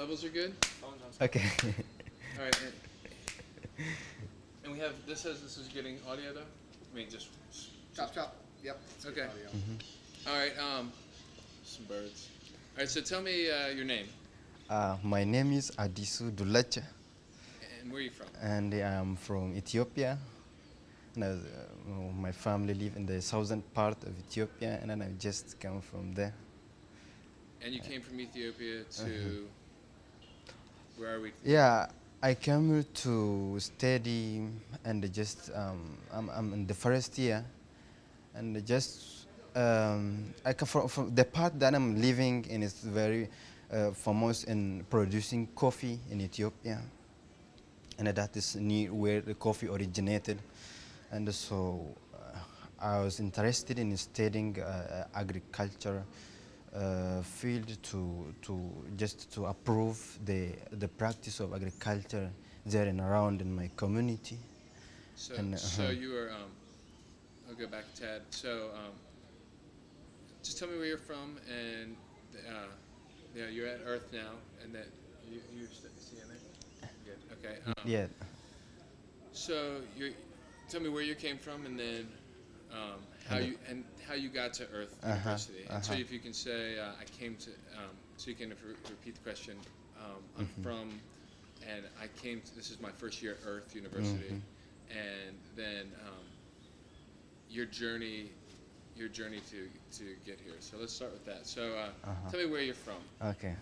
levels are good. Okay. All right, and we have this says this is getting audio though. I mean just Chop. Yep. okay. Audio. All right, some birds. All right, so tell me your name My name is Adiso Dulacha, and where are you from? and I'm from Ethiopia. And my family live in the southern part of Ethiopia, and then I just come from there. And you came from Ethiopia to where are we? Yeah, I came here to study, and just I'm in the first year, and just I come from the part that I'm living in is very famous in producing coffee in Ethiopia, and that is near where the coffee originated, and so I was interested in studying agriculture field to just to approve the practice of agriculture there and around in my community. So And, so you were I'll go back a tad. So just tell me where you're from and yeah, you're at Earth now, and that you see in there. Good. Okay. Yeah. So you tell me where you came from, and then how you got to Earth University. And so if you can say I came to so you can repeat the question. I'm from, and I came to, this is my first year at Earth University, and then your journey to get here. So let's start with that. So tell me where you're from. Okay.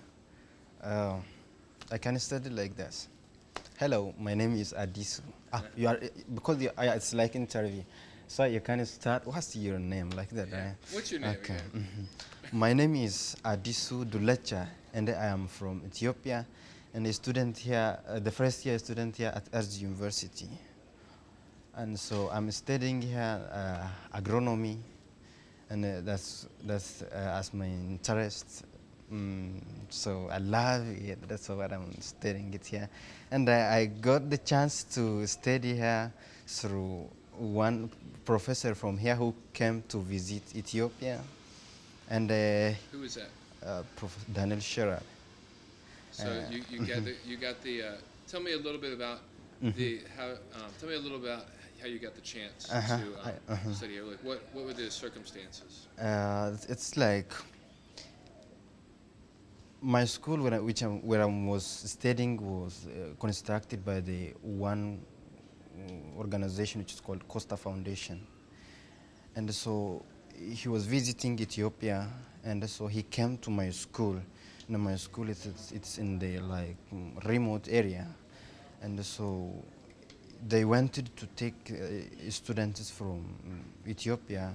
I can start it like this. Hello, my name is Adiso. You are because it's like interview, so you can start. What's your name like that? Yeah. Right? What's your name Okay. again? My name is Adiso Dulacha, and I am from Ethiopia, and a student here, the first year student here at Earth University. And so I'm studying here agronomy, and that's as my interest. So I love it. That's what I'm studying it here, and I got the chance to study here through one professor from here who came to visit Ethiopia, and Who is that? Prof. Daniel Sherar. So you got the tell me a little bit about the how tell me a little about how you got the chance to study here. Like what were the circumstances? It's like my school where I was studying was constructed by the one organization which is called Costa Foundation, and so he was visiting Ethiopia, and so he came to my school. And my school it's in the like remote area, and so they wanted to take students from Ethiopia,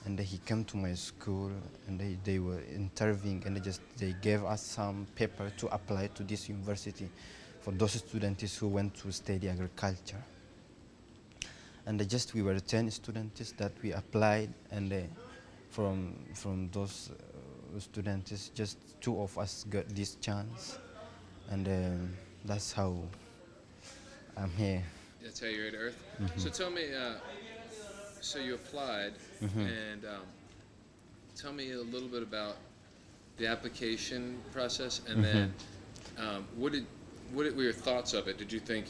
and he came to my school, and they were interviewing, and they gave us some paper to apply to this university for those students who went to study agriculture. And we were 10 students that we applied, and from those students, just 2 of us got this chance, and that's how I'm here. That's how you're at Earth. So tell me, so you applied, and tell me a little bit about the application process, and then what were your thoughts of it? Did you think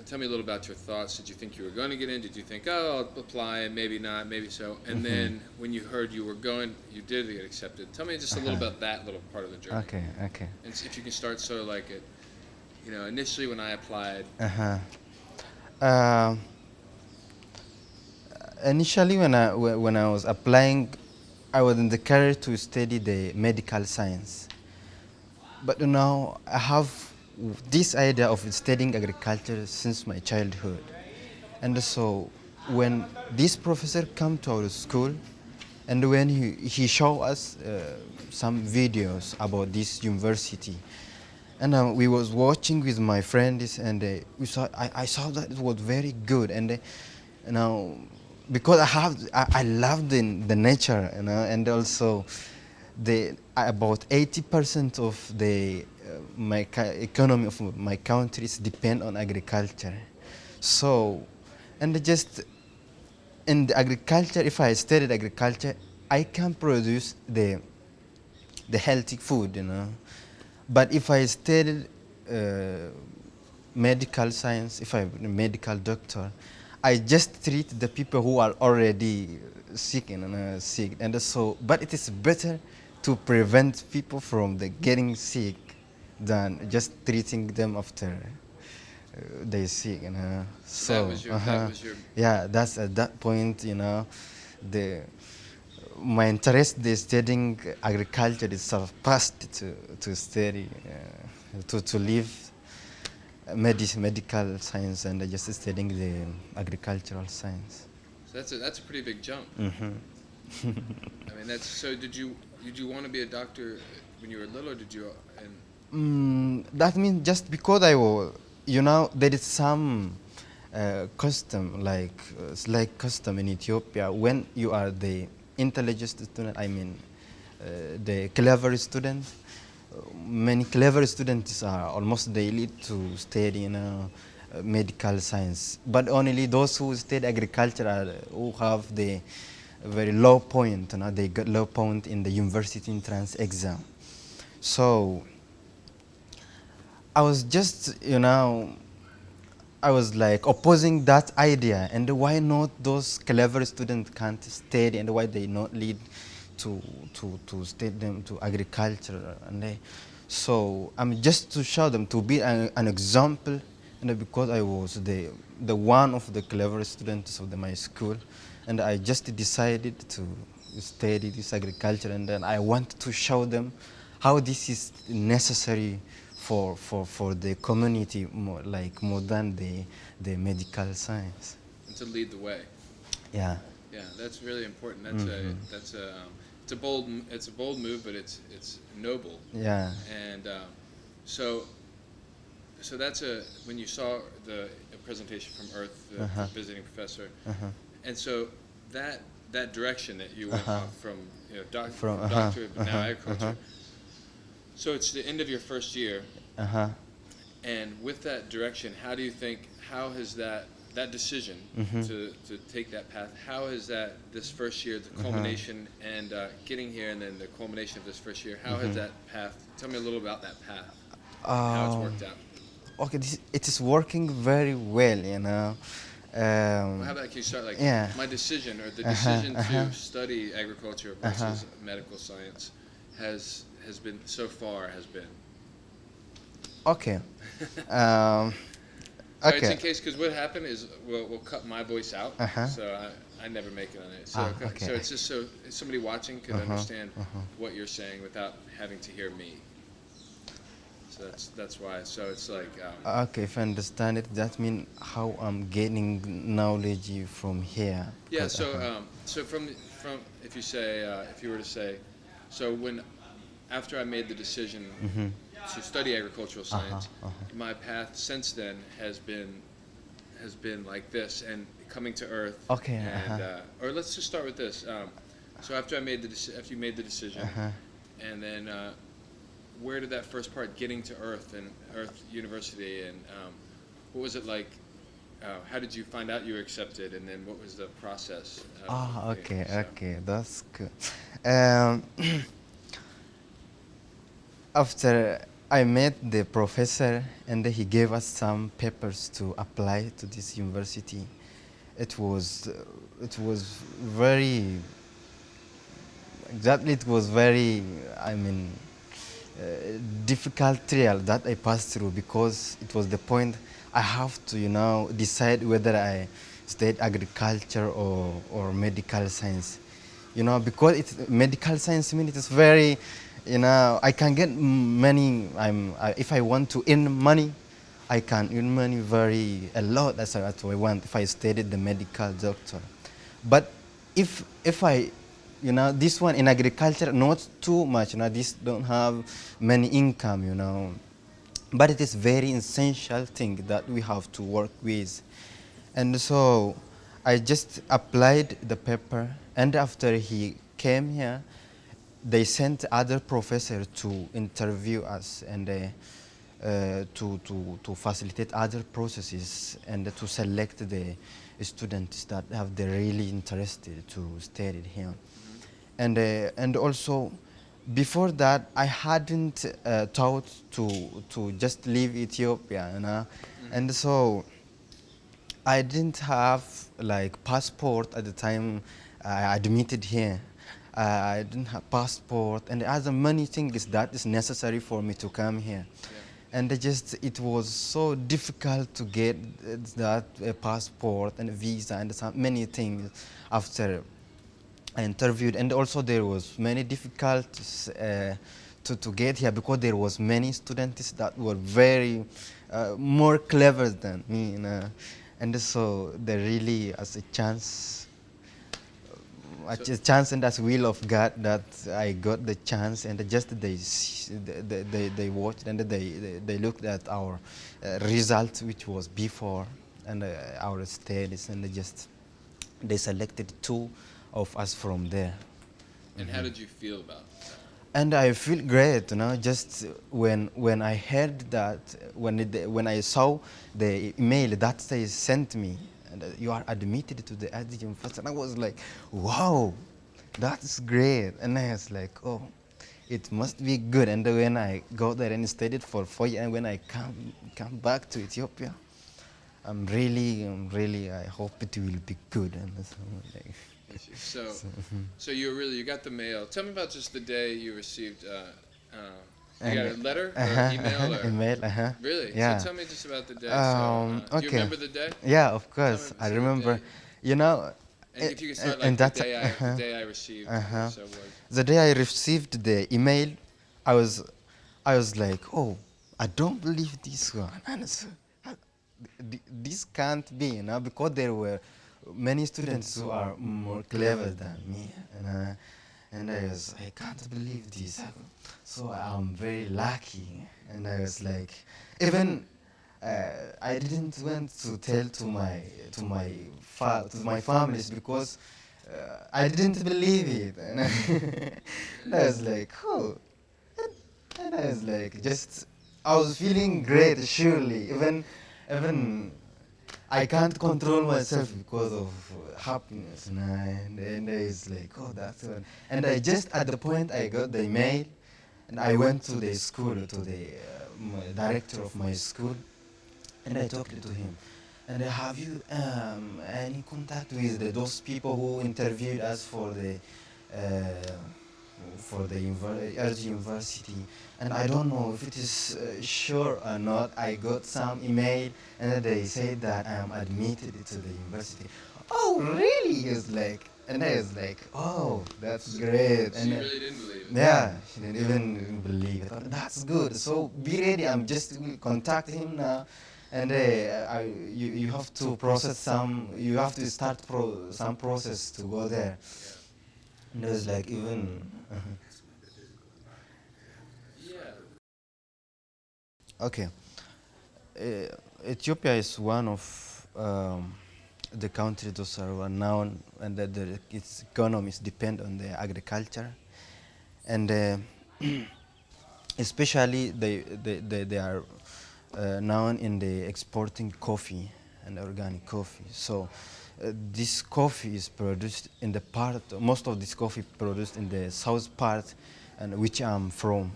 tell me a little about your thoughts. Did you think you were going to get in? Did you think, oh, I'll apply and maybe not, maybe so? And then when you heard you did get accepted. Tell me just a little about that little part of the journey. Okay. And if you can start sort of like it, initially when I applied. Initially, when I was applying, I was in the career to study the medical science. But now I have this idea of studying agriculture since my childhood. And so when this professor came to our school, and when he showed us some videos about this university, and we was watching with my friends, and I saw that it was very good, and now because I love the nature, and also about 80% of the economy of my countries depend on agriculture. So, and just in the agriculture, if I studied agriculture, I can produce the healthy food, But if I studied medical science, if I'm a medical doctor, I just treat the people who are already sick and sick. And so, but it is better to prevent people from the getting sick than just treating them after they sick. So that was your that was your yeah, that's at that point, the my interest in studying agriculture is surpassed to study to live medical science, and just studying the agricultural science. so that's a pretty big jump. I mean, that's so. Did you want to be a doctor when you were little, or did you? And That means just because there is some custom, like custom in Ethiopia, when you are the intelligent student, I mean, the clever student, many clever students are almost daily to study medical science, but only those who study agriculture who have the very low point, they got low point in the university entrance exam. So I was just, I was like opposing that idea, and why not those clever students can't study, and why they not lead to study them to agriculture, so I'm just to show them, to be an example, and because I was the one of the clever students of my school, and I just decided to study this agriculture, and then I want to show them how this is necessary for the community, more than the medical science. and to lead the way. Yeah. Yeah, that's really important. It's a bold move, but it's noble. Yeah. And so that's when you saw the presentation from Earth, the visiting professor, and so that direction that you went off from, from doctorate, but now agriculture. So it's the end of your first year, and with that direction, how do you think? How has that decision to take that path? How has this first year, the culmination, and getting here, and then the culmination of this first year? How has that path? Tell me a little about that path. How it's worked out. Okay, it is working very well, Well, how about, can you start my decision, or the decision to study agriculture versus medical science has been so far has been. Okay. So Okay. it's in case, because what happened is we'll cut my voice out, so I never make it on it. So okay. so it's just so somebody watching could understand what you're saying without having to hear me. So that's why. So it's like. Okay, if I understand it, that means how I'm gaining knowledge from here. Yeah. So from if you were to say, so after I made the decision to study agricultural science, my path since then has been like this, and coming to Earth. Okay. And, or let's just start with this. So after you made the decision, and then where did that first part, getting to Earth and Earth University, and what was it like? How did you find out you were accepted, and then what was the process? Okay, that's good. After I met the professor, and he gave us some papers to apply to this university, it was very, difficult trial that I passed through, because it was the point I have to decide whether I studied agriculture or medical science, because it's medical science means it's very, I can get money. If I want to earn money, I can earn money a lot. That's what I want if I studied the medical doctor. But if I, this one in agriculture, not too much. This don't have many income. But it is very essential thing that we have to work with. And so I just applied the paper, and after he came here, they sent other professors to interview us, and to facilitate other processes, and to select the students that have the really interested to study here. And also before that, I hadn't thought to just leave Ethiopia, you know, and so I didn't have like passport at the time I admitted here. I didn't have passport, and other many things that is necessary for me to come here. Yeah. And it was so difficult to get that passport and visa and many things after I interviewed, and also there was many difficulties to get here because there was many students that were very more clever than me, you know? And so they really as a chance, So, a chance and as will of God that I got the chance, and just they watched and they looked at our result which was before and our studies, and they selected two of us from there. and how did you feel about that? And I feel great, you know, just when I heard that, when I saw the email that they sent me, and you are admitted to the Adiso University, and I was like, wow, that's great. And I was like, oh, it must be good. And when I go there and studied for 4 years, and when I come back to Ethiopia, I hope it will be good. And so, like, I see. So you got the mail. Tell me about just the day you received. You got a letter or email or email, really? yeah. So tell me just about the day. Do you Okay. remember the day? Yeah, of Tell me course. I so the remember. day. You know, And if you could start and like the that day I received. So what? the day I received the email, I was I was like, oh, I don't believe this one. And so, this can't be, you know, because there were many students who are more clever than me, and I can't believe this. So I'm very lucky, and I was like, even I didn't want to tell to my families because I didn't believe it, and I was like, oh, and I was like, I was feeling great, surely. Even I can't control myself because of happiness. And I was like, oh, that's one. And I just, at the point I got the email, and I went to the school, to the director of my school, and I talked to him. And have you any contact with those people who interviewed us uh, for the RG University? And I don't know if it is sure or not. I got some email, and then they said that I am admitted to the university. Oh, really? It's like, and I was like, oh, that's great. So And you really didn't believe it. yeah, she didn't even believe it. That's good. So be ready. I'm just will contact him now, and you have to process some. You have to start some process to go there. And it was like even. Yeah. Okay, Ethiopia is one of the countries that are renowned, and that its economies depend on the agriculture, and especially they are known in the exporting coffee and organic coffee. So this coffee is produced in the part, most of this coffee produced in the south part, and which I'm from.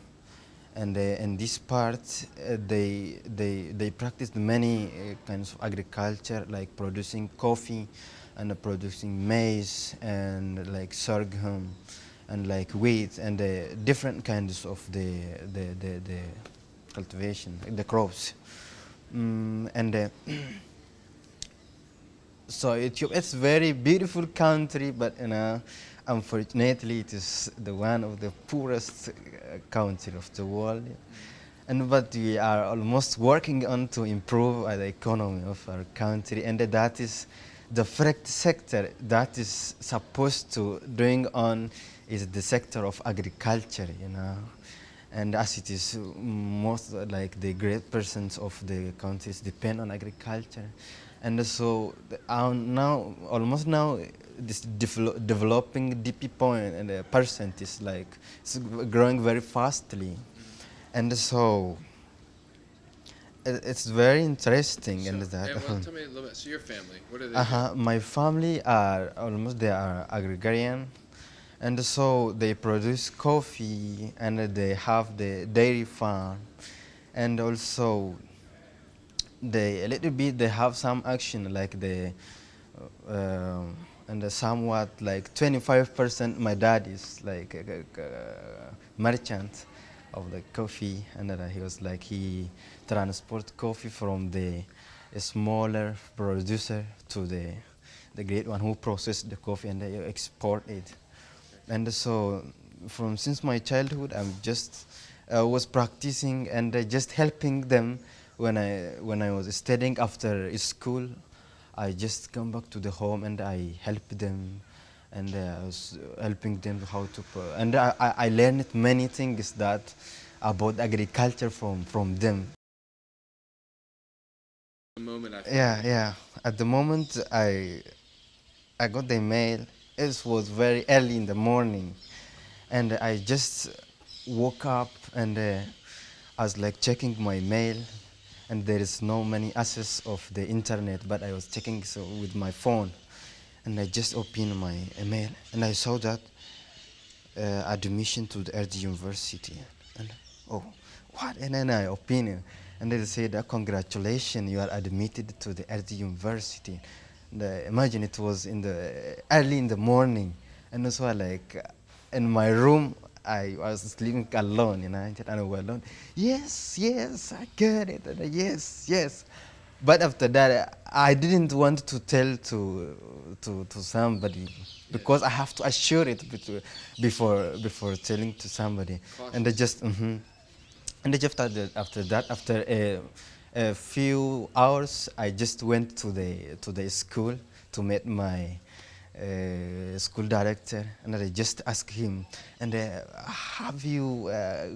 And in this part, they practice many kinds of agriculture, like producing coffee, and producing maize, and like sorghum, and like wheat, and different kinds of the cultivation, the crops. And so it's very beautiful country, but unfortunately it is the one of the poorest country of the world. And but we are almost working on to improve the economy of our country, and that is the first sector that is supposed to doing on is the sector of agriculture, you know. And as it is most like the great persons of the countries depend on agriculture, and so now almost now this developing DP point and the percent is like it's growing very fastly, and so it's very interesting. So, And that well, tell me a little bit. So your family, what do they do? my family are almost they are agrarian, And so they produce coffee, and they have the dairy farm, and also they a little bit they have some action like the and somewhat like 25% my dad is like a merchant of the coffee, and he was like he transport coffee from the smaller producer to the great one who process the coffee, and they export it. And so from since my childhood I'm just was practicing and just helping them when I was studying after school. I just come back to the home and I help them, and I was helping them how to and I learned many things that about agriculture from them. The moment I found Yeah, it. yeah. At the moment I got the mail, it was very early in the morning, and I just woke up, and I was like checking my mail, and there is no many access of the internet, but I was checking so with my phone, and I just opened my email, and I saw that admission to the RD University, and oh, what? And then I opened it, and they said, congratulations, you are admitted to the RD University. And, imagine it was in the early in the morning, and so I like in my room. I was sleeping alone, and I was alone. Yes, yes, I get it. And yes, yes. But after that, I didn't want to tell to somebody because I have to assure it before telling to somebody. And I Cautious. just and just after that, after a few hours, I just went to the school to meet my school director, and I just asked him, and have you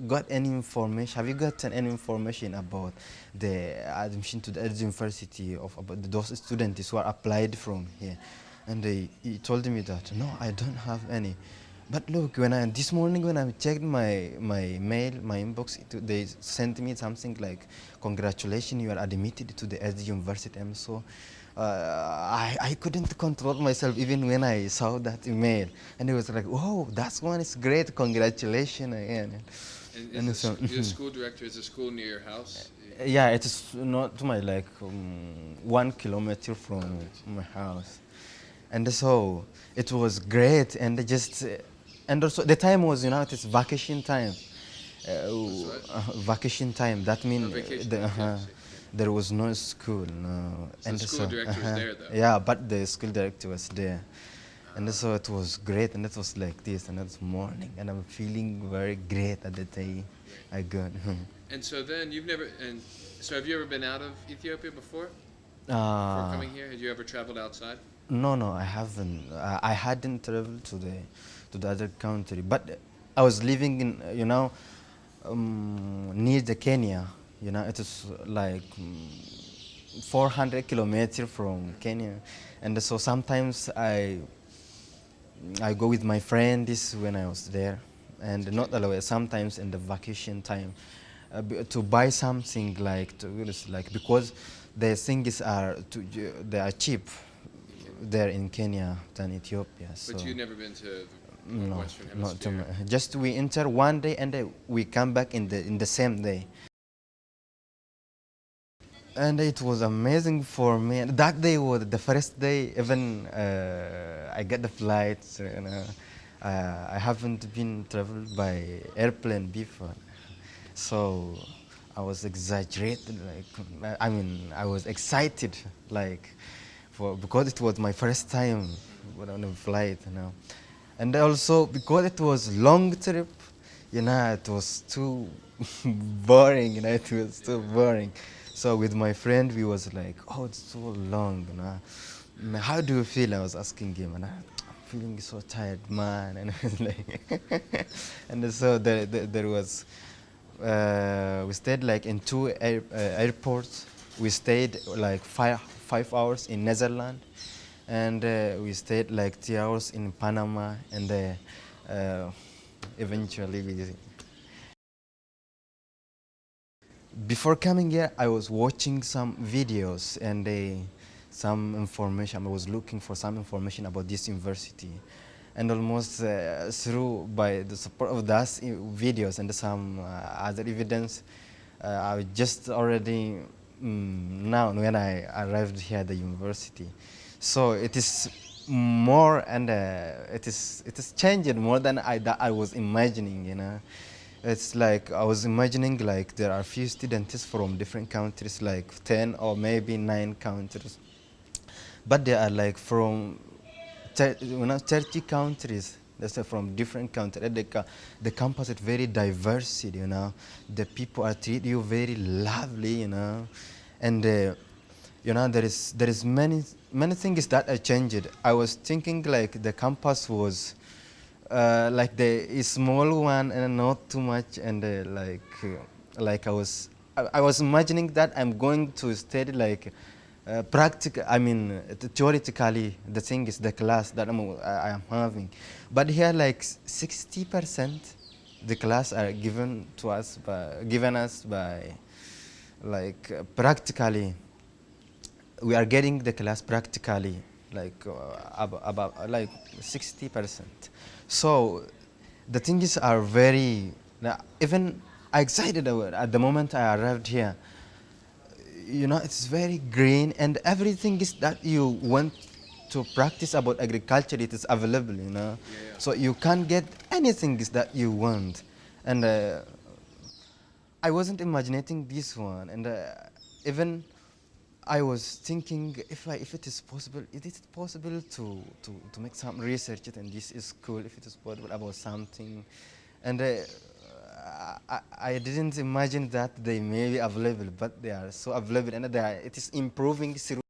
got any information? Have you gotten any information about the admission to the university of about those students who are applied from here? And he told me that no, I don't have any. But look, this morning when I checked my mail, my inbox, they sent me something like, "Congratulations, you are admitted to the SD University." And so I couldn't control myself even when I saw that email, and it was like, "Oh, that one is great! Congratulations again." And And so, you're the school director? Is the school near your house? yeah, it is not to my like 1 kilometer from my house, and so it was great, and just and also the time was it's vacation time. That's what? Vacation time. That Oh, means vacation. Okay, I see. there was no school, no, So the and school so director was there, though. yeah, but the school director was there, and so it was great, and it was like this, and it's morning, and I'm feeling very great at the day Great. I got. And so then so have you ever been out of Ethiopia before? Before Uh, coming here, had you ever traveled outside? no, no, I haven't. I hadn't traveled to the other country, but I was living in near the Kenya. It is like 400 kilometers from Kenya, and so sometimes I go with my friend. This when I was there, and not Kenya. always. Sometimes in the vacation time, to buy something like because the things they are cheap In Kenya. there in Kenya than Ethiopia. But So you've never been to the no, Western not too Hemisphere. much. Just we enter one day and we come back in the same day. And it was amazing for me. That day was the first day. Even I get the flight. I haven't been traveled by airplane before, so I was exaggerated. Like I mean, I was excited, like for because it was my first time on a flight, and also because it was long trip, it was too boring. It was too boring. So with my friend, we was like, oh, it's so long. How do you feel? I was asking him, and I'm feeling so tired, man. And I was like, and so there was, we stayed like in two airports. We stayed like five hours in Netherlands, and we stayed like 3 hours in Panama, and eventually we. Before coming here, I was watching some videos and some information. I was looking for some information about this university, and almost through by the support of those videos and some other evidence, I just already now when I arrived here at the university. So it is more and it is changed more than that I was imagining, you know. It's like I was imagining like there are few students from different countries, like 10 or maybe 9 countries, but they are like from 30 countries. That's from different countries. The campus is very diverse, you know. The people are treat you very lovely, you know, and you know there is many things that are changed. I was thinking like the campus was like the small one and not too much, and like I was imagining that I'm going to study like practical. I mean, theoretically, the thing is the class that I am having, but here like 60% the class are given us by like practically. We are getting the class practically like about like 60%. So the things are very even excited at the moment I arrived here. You know, it's very green and everything is that you want to practice about agriculture, it is available, you know. Yeah, yeah. So you can get anything is that you want, and I wasn't imagining this one, and even I was thinking if it is possible, is it possible to make some research and this is cool if it is possible about something, and I didn't imagine that they may be available, but they are so available, and it is improving through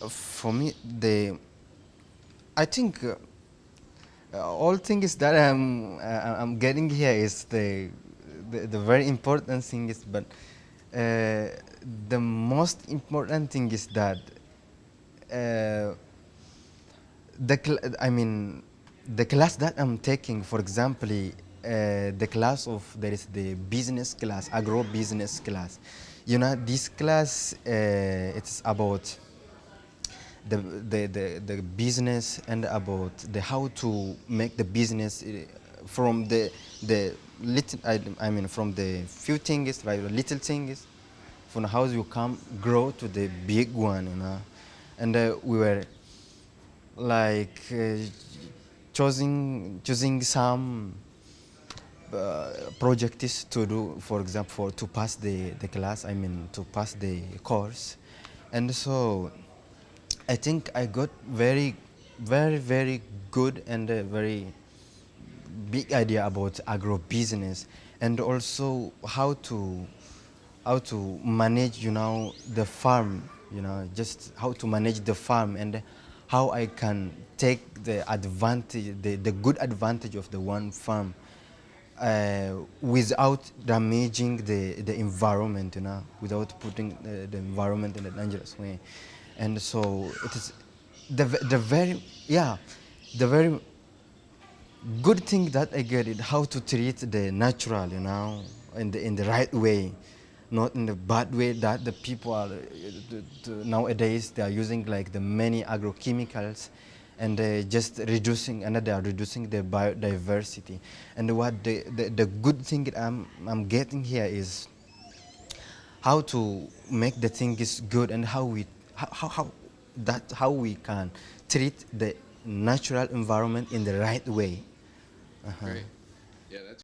For me, I think all things that I'm getting here is the very important thing is, but the most important thing is that I mean, the class that I'm taking, for example, the class of, there is the business class, agro business class. You know, this class, it's about the business and about the how to make the business from the little, I mean, from the few things, right, the little things, from how you come grow to the big one, you know. And we were like choosing some projects to do, for example, for to pass the class, I mean, to pass the course. And so I think I got very good and very big idea about agro business, and also how to manage, you know, the farm, you know, just how to manage the farm, and how I can take the advantage, the good advantage of the one farm without damaging the environment, you know, without putting the environment in a dangerous way. And so it is the very, yeah, the very good thing that I get it how to treat the natural, you know, in the right way, not in the bad way that the people are nowadays they are using like the many agrochemicals, and just reducing, and they are reducing the biodiversity. And what the good thing I'm getting here is how to make the thing is good, and how we how we can treat the natural environment in the right way. Great. Yeah, that's